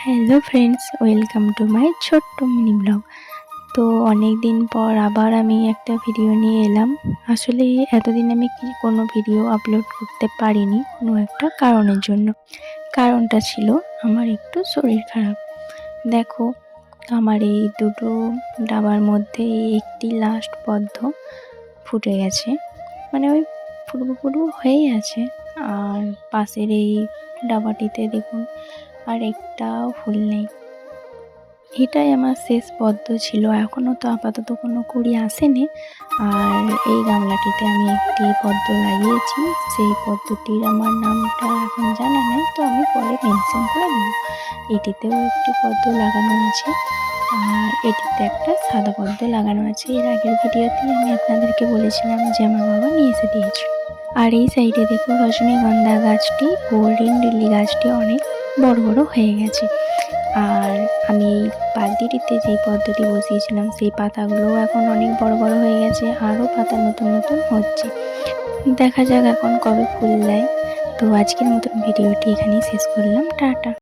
Hello friends, welcome to my ছোট্ট mini blog. তো অনেক দিন পর আবার আমি একটা ভিডিও নিয়ে এলাম। আসলে এতদিন আমি কোনো ভিডিও আপলোড করতে পারিনি কোনো একটা কারণের জন্য। কারণটা ছিল আমার একটু শরীর খারাপ। দেখো, আমার এই দুটো ডাবার মধ্যে একটি লাস্ট পদ্ম ফুটে গেছে, মানে ওই ফুটবো ফুটবো হয়েই আছে। আর পাশের এই ডাবাটিতে দেখুন আর একটাও ফুল নেই। এটাই আমার শেষ পদ্ম ছিল, এখনও তো আপাতত কোনো কুড়ি আসেনি। আর এই গামলাটিতে আমি একটি পদ্ম লাগিয়েছি, সেই পদ্মটির আমার নামটা এখন জানা নেই, তো আমি পরে মেনশন করে নেব। এটিতেও একটি পদ্ম লাগানো আছে, আর এটিতে একটা সাদা পদ্ম লাগানো আছে। এর আগের ভিডিওতেই আমি আপনাদেরকে বলেছিলাম যে আমার বাবা নিয়ে এসে দিয়েছিল। আর এই সাইডে দেখুন রজনীগন্ধা গাছটি ও লিলি গাছটি অনেক বড় বড় হয়ে গেছে। আর আমি এই বালতিটিতে যেই পদ্মটি বসিয়েছিলাম সেই পাতাগুলোও এখন অনেক বড় বড় হয়ে গেছে, আরও পাতা নতুন নতুন হচ্ছে। দেখা যাক এখন কবে ফুল দেয়। তো আজকের মতন ভিডিওটি এখানেই শেষ করলাম। টাটা।